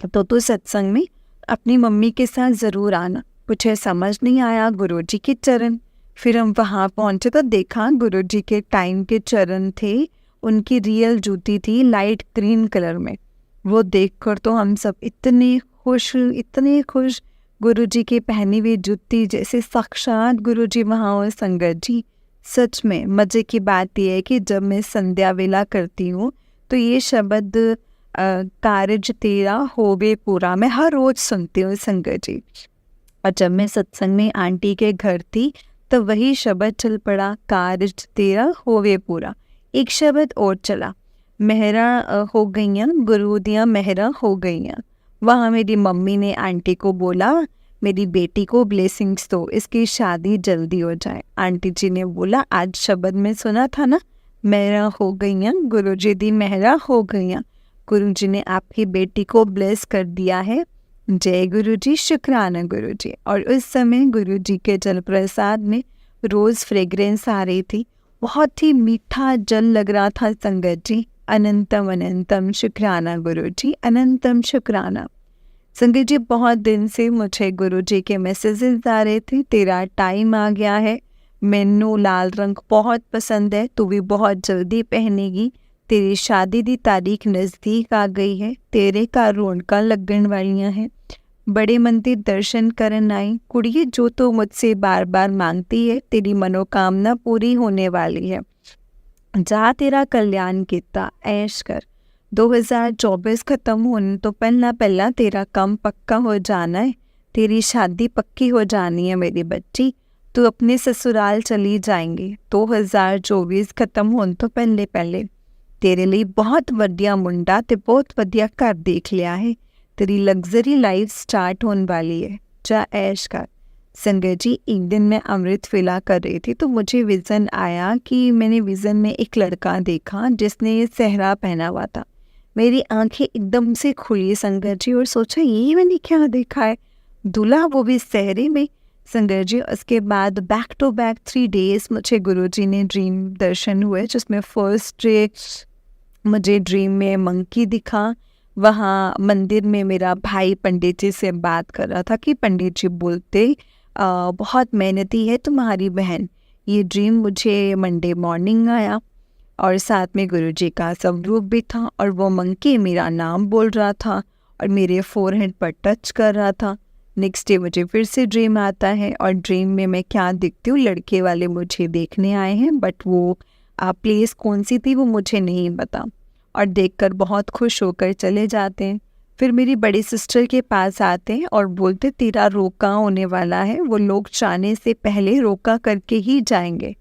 तो तू सत्संग में अपनी मम्मी के साथ ज़रूर आना। मुझे समझ नहीं आया गुरु जी के चरण। फिर हम वहाँ पहुँचे तो देखा गुरु जी के टाइम के चरण थे, उनकी रियल जूती थी लाइट ग्रीन कलर में। वो देखकर तो हम सब इतने खुश, गुरुजी की पहनी हुई जूती जैसे साक्षात गुरुजी वहाँ हो। संगत जी, सच में मज़े की बात यह है कि जब मैं संध्या वेला करती हूँ तो ये शब्द कारज तेरा होवे पूरा मैं हर रोज़ सुनती हूँ संगत जी। और जब मैं सत्संग में आंटी के घर थी तो वही शब्द चल पड़ा, कारज तेरा होवे पूरा। एक शब्द और चला, मेहरा हो गईयाँ, गुरु दियाँ मेहरा हो गईयाँ। वहाँ मेरी मम्मी ने आंटी को बोला, मेरी बेटी को ब्लेसिंग्स दो, इसकी शादी जल्दी हो जाए। आंटी जी ने बोला, आज शब्द में सुना था ना, मेहरा हो गईयाँ, गुरु जी दी मेहरा हो गईयाँ। गुरु जी ने आपकी बेटी को ब्लेस कर दिया है। जय गुरु जी, शुक्राना गुरु जी। और उस समय गुरु जी के जल प्रसाद में रोज़ फ्रेग्रेंस आ रही थी, बहुत ही मीठा जल लग रहा था संगत जी। अनंतम अनंतम शुक्राना गुरु जी, अनंतम शुक्राना। संगत जी, बहुत दिन से मुझे गुरु जी के मैसेजेस आ रहे थे, तेरा टाइम आ गया है, मैनू लाल रंग बहुत पसंद है, तू भी बहुत जल्दी पहनेगी, तेरी शादी दी तारीख नज़दीक आ गई है, तेरे का रौनका लगन वालियाँ हैं, बड़े मंदिर दर्शन करन आई कुड़िए, जो तो मुझसे बार बार मांगती है तेरी मनोकामना पूरी होने वाली है। जा तेरा कल्याण किता ऐश कर, 2024 खत्म होने तो पहला तेरा काम पक्का हो जाना है, तेरी शादी पक्की हो जानी है मेरी बच्ची, तू अपने ससुराल चली जाएंगी 2024 खत्म होने तो पहले तेरे लिए बहुत वधिया मुंडा ते बहुत वधिया घर देख लिया है, तेरी लग्जरी लाइफ स्टार्ट होने वाली है, जा ऐश कर। संगत जी, एक दिन मैं अमृत वेला कर रही थी तो मुझे विज़न आया कि मैंने विज़न में एक लड़का देखा जिसने सहरा पहना हुआ था। मेरी आंखें एकदम से खुली संगत जी, और सोचा ये मैंने क्या देखा है, दूल्हा वो भी सहरे में। संगत जी, उसके बाद बैक टू बैक 3 डेज़ मुझे गुरुजी ने ड्रीम दर्शन हुए, जिसमें फर्स्ट डे मुझे ड्रीम में मंकी दिखा। वहाँ मंदिर में मेरा भाई पंडित जी से बात कर रहा था कि पंडित जी बोलते बहुत मेहनती है तुम्हारी बहन। ये ड्रीम मुझे मंडे मॉर्निंग आया और साथ में गुरुजी का स्वरूप भी था, और वो मंकी मेरा नाम बोल रहा था और मेरे फोरहेड पर टच कर रहा था। नेक्स्ट डे मुझे फिर से ड्रीम आता है और ड्रीम में मैं क्या दिखती हूँ, लड़के वाले मुझे देखने आए हैं, बट वो प्लेस कौन सी थी वो मुझे नहीं पता, और देखकर बहुत खुश होकर चले जाते हैं। फिर मेरी बड़ी सिस्टर के पास आते हैं और बोलते तेरा रोका होने वाला है, वो लोग जाने से पहले रोका करके ही जाएंगे।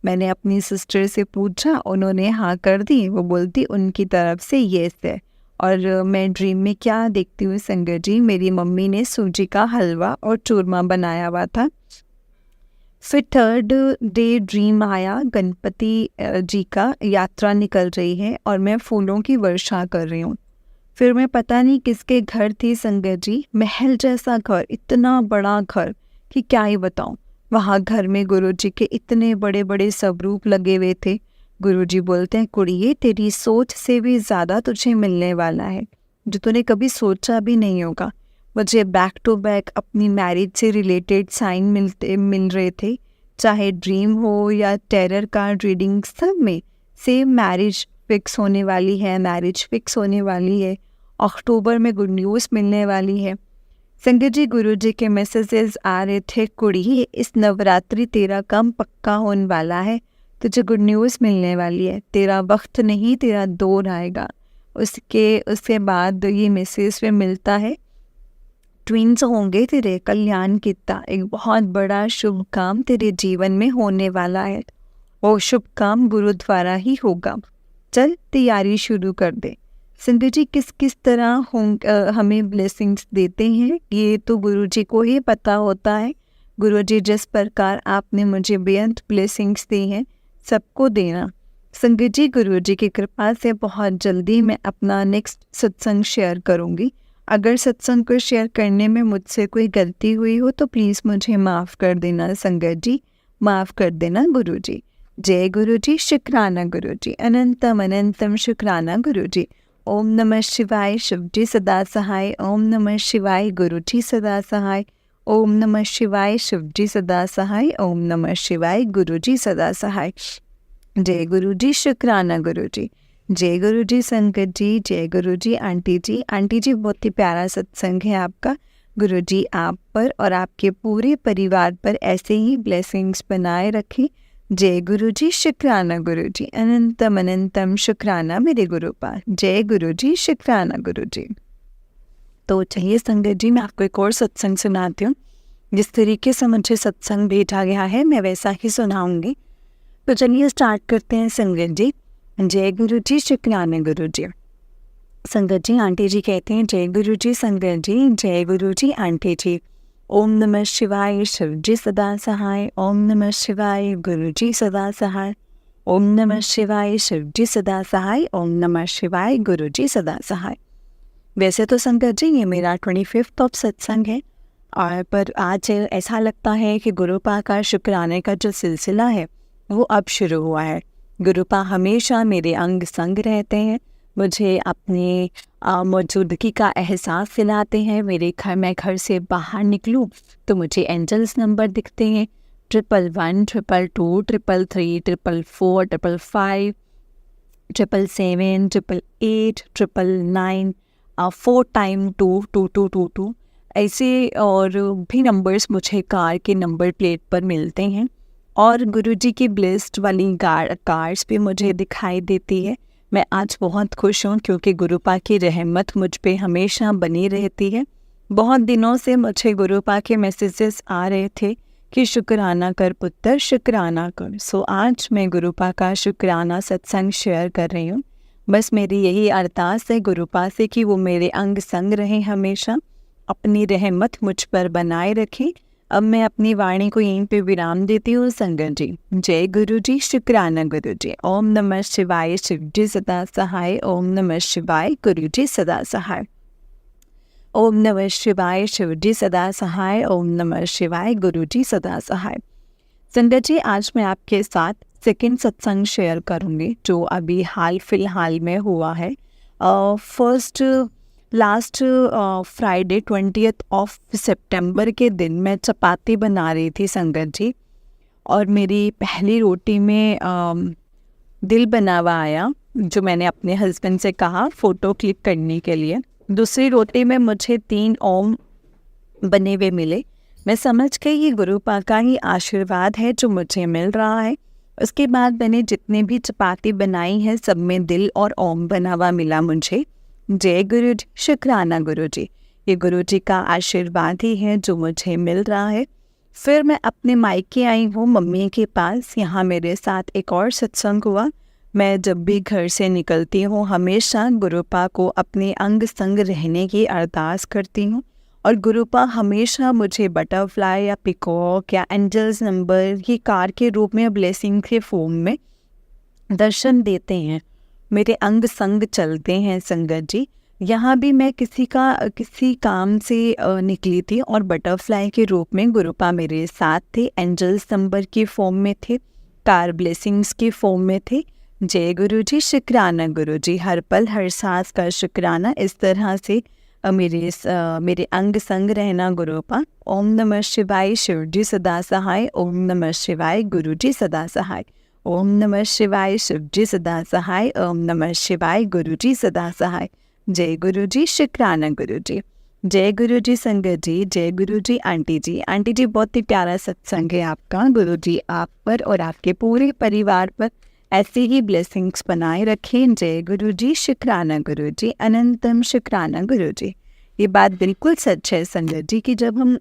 मैंने अपनी सिस्टर से पूछा, उन्होंने हाँ कर दी, वो बोलती उनकी तरफ से येस है। और मैं ड्रीम में क्या देखती हूँ संगत जी, मेरी मम्मी ने सूजी का हलवा और चूरमा बनाया हुआ था। फिर थर्ड डे ड्रीम आया, गणपति जी का यात्रा निकल रही है और मैं फूलों की वर्षा कर रही हूँ। फिर मैं पता नहीं किसके घर थी संगत जी, महल जैसा घर, इतना बड़ा घर कि क्या ही बताऊँ। वहाँ घर में गुरुजी के इतने बड़े बड़े स्वरूप लगे हुए थे। गुरुजी बोलते हैं, कुड़िए तेरी सोच से भी ज़्यादा तुझे मिलने वाला है, जो तूने कभी सोचा भी नहीं होगा। मुझे बैक टू बैक अपनी मैरिज से रिलेटेड साइन मिल रहे थे, चाहे ड्रीम हो या टेरर कार्ड रीडिंग, सब में सेम मैरिज फिक्स होने वाली है, मैरिज फिक्स होने वाली है, अक्टूबर में गुड न्यूज़ मिलने वाली है। संगत जी, गुरुजी के मैसेजेस आ रहे थे, कुड़ी इस नवरात्रि तेरा काम पक्का होने वाला है, तुझे गुड न्यूज़ मिलने वाली है, तेरा वक्त नहीं तेरा दौर आएगा। उसके बाद ये मैसेज में मिलता है, ट्विंस होंगे तेरे, कल्याण कितना, एक बहुत बड़ा शुभ काम तेरे जीवन में होने वाला है, वो शुभ काम गुरु द्वारा ही होगा, चल तैयारी शुरू कर दे। संगत जी, किस किस तरह हमें ब्लेसिंग्स देते हैं ये तो गुरुजी को ही पता होता है। गुरुजी जिस प्रकार आपने मुझे बेअंत ब्लेसिंग्स दी हैं, सबको देना। संगत जी, गुरुजी की कृपा से बहुत जल्दी मैं अपना नेक्स्ट सत्संग शेयर करूंगी। अगर सत्संग को शेयर करने में मुझसे कोई गलती हुई हो तो प्लीज़ मुझे माफ़ कर देना संगत जी, माफ़ कर देना गुरु जी। जय गुरु जी, शुक्राना गुरु जी, अनंतम अनंतम शुक्राना गुरु जी। ओम नमः शिवाय, शिव जी सदा सहाय। ओम नमः शिवाय, गुरु जी सदा सहाय। ओम नमः शिवाय, शिव जी सदा सहाय। ओम नमः शिवाय, गुरु जी सदा सहाय। जय गुरु जी, शुक्राना गुरु जी। जय गुरु जी संगत जी, जय गुरु जी आंटी जी। आंटी जी बहुत ही प्यारा सत्संग है आपका। गुरु जी आप पर और आपके पूरे परिवार पर ऐसे ही ब्लेसिंग्स बनाए रखें। जय गुरु जी, शुक्राना गुरु जी, अनंतम अनंतम शुक्राना मेरे गुरु पा। जय गुरु जी, शुक्राना गुरु जी। तो चलिए संगत जी, मैं आपको एक और सत्संग सुनाती हूँ। जिस तरीके से मुझे सत्संग भेजा गया है मैं वैसा ही सुनाऊंगी। तो चलिए स्टार्ट करते हैं संगत जी। जय गुरु जी, शुक्राना गुरु जी। संगत जी, आंटी जी कहते हैं जय गुरु जी संगत जी, जय गुरु जी आंटी जी। ओम नमः शिवाय, शिव जी सदा सहाय। ओम नमः शिवाय, गुरु जी सदा सहाय। ओम नमः शिवाय, शिव जी सदा सहाय। ओम नमः शिवाय, गुरु जी सदा सहाय। वैसे तो संगत जी ये मेरा 25th ऑफ सत्संग है, और पर आज ऐसा लगता है कि गुरुपा का शुक्राने का जो सिलसिला है वो अब शुरू हुआ है। गुरुपा हमेशा मेरे अंग संग रहते हैं, मुझे अपनी मौजूदगी का एहसास दिलाते हैं। मैं घर से बाहर निकलूं तो मुझे एंजल्स नंबर दिखते हैं, 111, 222, 333, 444, 555, 777, 888, 999, 4 टाइम 2, 2222 ऐसे और भी नंबर्स मुझे कार के नंबर प्लेट पर मिलते हैं। और गुरुजी की ब्लेस्ड वाली कार्ड्स भी मुझे दिखाई देती है। मैं आज बहुत खुश हूँ क्योंकि गुरुपा की रहमत मुझ पे हमेशा बनी रहती है। बहुत दिनों से मुझे गुरुपा के मैसेजेस आ रहे थे कि शुक्राना कर पुत्र, शुक्राना कर। सो आज मैं गुरुपा का शुक्राना सत्संग शेयर कर रही हूँ। बस मेरी यही अरदास है गुरुपा से कि वो मेरे अंग संग रहें, हमेशा अपनी रहमत मुझ पर बनाए रखें। अब मैं अपनी वाणी को यहीं पे विराम देती हूँ संगत जी। जय गुरु जी, शुक्राना गुरु जी। ओम नमः शिवाय, शिव जी सदा सहाय। ओम नमः शिवाय, गुरु जी सदा सहाय। ओम नमः शिवाय, शिव जी सदा सहाय। ओम नमः शिवाय, गुरु जी सदा सहाय। संगत जी, आज मैं आपके साथ सेकंड सत्संग शेयर करूँगी जो अभी हाल फिलहाल में हुआ है। लास्ट फ्राइडे 20th ऑफ सितंबर के दिन मैं चपाती बना रही थी संगत जी, और मेरी पहली रोटी में दिल बना हुआ आया जो मैंने अपने हस्बैंड से कहा फ़ोटो क्लिक करने के लिए। दूसरी रोटी में मुझे 3 ओम बने हुए मिले। मैं समझ गई ये गुरुपा का ही आशीर्वाद है जो मुझे मिल रहा है। उसके बाद मैंने जितने भी चपाती बनाई है सब में दिल और ओम बना हुआ मिला मुझे। जय गुरु जी, शुक्राना गुरु जी। ये गुरु जी का आशीर्वाद ही है जो मुझे मिल रहा है। फिर मैं अपने मायके आई हूँ मम्मी के पास। यहाँ मेरे साथ एक और सत्संग हुआ। मैं जब भी घर से निकलती हूँ हमेशा गुरुपा को अपने अंग संग रहने की अरदास करती हूँ, और गुरुपा हमेशा मुझे बटरफ्लाई या पिकॉक या एंजल्स नंबर ही कार के रूप में ब्लेसिंग के फॉर्म में दर्शन देते हैं, मेरे अंग संग चलते हैं संगत जी। यहाँ भी मैं किसी काम से निकली थी और बटरफ्लाई के रूप में गुरुपा मेरे साथ थे, एंजल्स नंबर की फॉर्म में थे, कार ब्लेसिंग्स की फॉर्म में थे। जय गुरु जी, शुक्राना गुरु जी। हर पल हर सांस का शुक्राना। इस तरह से मेरे अंग संग रहना गुरुपा। ओम नमः शिवाय, शिव जी सदा सहाय। ओम नमः शिवाय, गुरु जी सदा सहाय। ओम नमः शिवाय, शिव जी सदा सहाय। ओम नमः शिवाय, गुरु जी सदा सहाय। जय गुरु जी, शुक्राना गुरु जी। जय गुरु जी संगत जी, जय गुरु जी आंटी जी। आंटी जी बहुत ही प्यारा सत्संग है आपका। गुरु जी आप पर और आपके पूरे परिवार पर ऐसे ही ब्लेसिंग्स बनाए रखें। जय गुरु जी, शुक्राना गुरु जी, अनंतम शुक्राना गुरु जी। ये बात बिल्कुल सच है संगत जी कि जब हम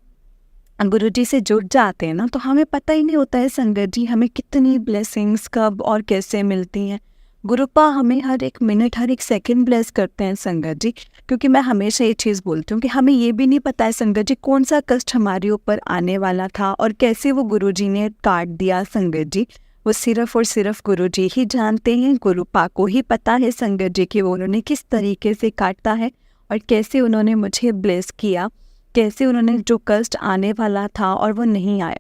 गुरु जी से जुड़ जाते हैं ना तो हमें पता ही नहीं होता है संगत जी हमें कितनी ब्लेसिंग्स कब और कैसे मिलती हैं। गुरुपा हमें हर एक मिनट हर एक सेकंड ब्लेस करते हैं संगत जी। क्योंकि मैं हमेशा ये चीज़ बोलती हूँ कि हमें ये भी नहीं पता है संगत जी कौन सा कष्ट हमारे ऊपर आने वाला था और कैसे वो गुरु जी ने काट दिया संगत जी। वो सिर्फ और सिर्फ गुरु जी ही जानते हैं, गुरुपा को ही पता है संगत जी कि वो उन्होंने किस तरीके से काटा है और कैसे उन्होंने मुझे ब्लेस किया, कैसे उन्होंने जो कष्ट आने वाला था और वो नहीं आया।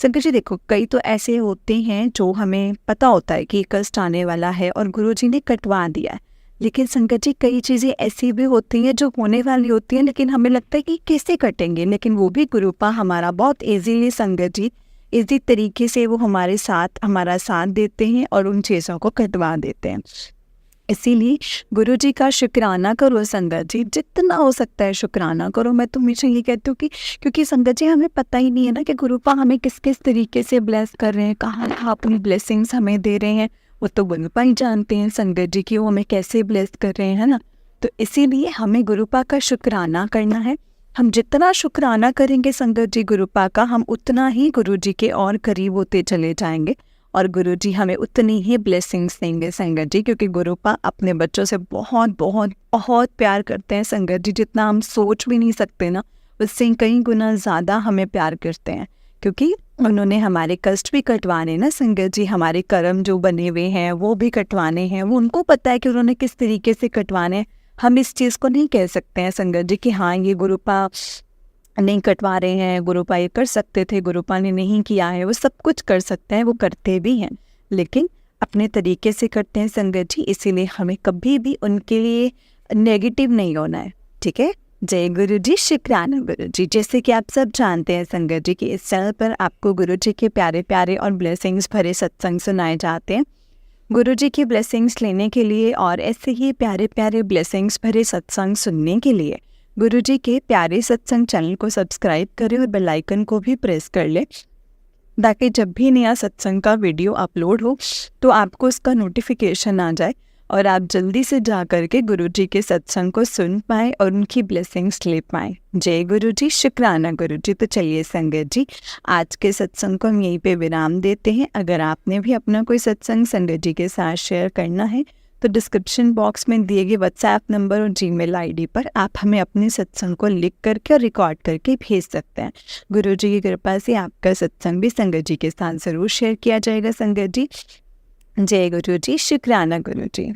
संकट जी देखो, कई तो ऐसे होते हैं जो हमें पता होता है कि कष्ट आने वाला है और गुरुजी ने कटवा दिया है, लेकिन संकट जी कई चीज़ें ऐसी भी होती हैं जो होने वाली होती हैं, लेकिन हमें लगता है कि कैसे कटेंगे, लेकिन वो भी गुरुपा हमारा बहुत ईजीली संकट जी इसी तरीके से वो हमारा साथ देते हैं और उन चीज़ों को कटवा देते हैं। इसीलिए गुरुजी का शुक्राना करो संगत जी, जितना हो सकता है शुक्राना करो। मैं तो हमेशा ये कहती हूँ कि क्योंकि संगत जी हमें पता ही नहीं है ना कि गुरुपा हमें किस किस तरीके से ब्लेस कर रहे हैं, कहाँ अपनी ब्लेसिंग्स हमें दे रहे हैं, वो तो गुरुपा ही जानते हैं संगत जी कि वो हमें कैसे ब्लेस कर रहे हैं, है ना। तो इसीलिए हमें गुरुपा का शुक्राना करना है। हम जितना शुक्राना करेंगे संगत जी गुरुपा का, हम उतना ही गुरुजी के और करीब होते चले जाएंगे और गुरुजी हमें उतनी ही ब्लेसिंग्स देंगे संगत जी, क्योंकि गुरुपा अपने बच्चों से बहुत बहुत बहुत प्यार करते हैं संगत जी, जितना हम सोच भी नहीं सकते ना, उससे कई गुना ज़्यादा हमें प्यार करते हैं, क्योंकि उन्होंने हमारे कष्ट भी कटवाने ना संगत जी, हमारे कर्म जो बने हुए हैं वो भी कटवाने हैं। वो उनको पता है कि उन्होंने किस तरीके से कटवाने हैं। हम इस चीज़ को नहीं कह सकते हैं संगत जी कि हाँ ये गुरुपा नहीं कटवा रहे हैं, गुरुपा ये कर सकते थे, गुरुपा ने नहीं किया है। वो सब कुछ कर सकते हैं, वो करते भी हैं, लेकिन अपने तरीके से करते हैं संगत जी। इसीलिए हमें कभी भी उनके लिए नेगेटिव नहीं होना है, ठीक है। जय गुरु जी, शुक्राना गुरु जी। जैसे कि आप सब जानते हैं संगत जी कि इस चैनल पर आपको गुरु जी के प्यारे प्यारे और ब्लेसिंग्स भरे सत्संग सुनाए जाते हैं। गुरु जी की ब्लेसिंग्स लेने के लिए और ऐसे ही प्यारे प्यारे ब्लेसिंग्स भरे सत्संग सुनने के लिए गुरु जी के प्यारे सत्संग चैनल को सब्सक्राइब करें और बेल आइकन को भी प्रेस कर लें, ताकि जब भी नया सत्संग का वीडियो अपलोड हो तो आपको उसका नोटिफिकेशन आ जाए और आप जल्दी से जा कर के गुरु जी के सत्संग को सुन पाएँ और उनकी ब्लेसिंग्स ले पाएँ। जय गुरु जी, शुक्राना गुरु जी। तो चलिए संगत जी, आज के सत्संग को हम यहीं पे विराम देते हैं। अगर आपने भी अपना कोई सत्संग संगत जी के साथ शेयर करना है तो डिस्क्रिप्शन बॉक्स में दिए गए व्हाट्सएप नंबर और जीमेल आईडी पर आप हमें अपने सत्संग को लिख करके और रिकॉर्ड करके भेज सकते हैं। गुरु जी की कृपा से आपका सत्संग भी संगत जी के साथ ज़रूर शेयर किया जाएगा संगत जी। जय गुरु जी, शुक्राना गुरु जी।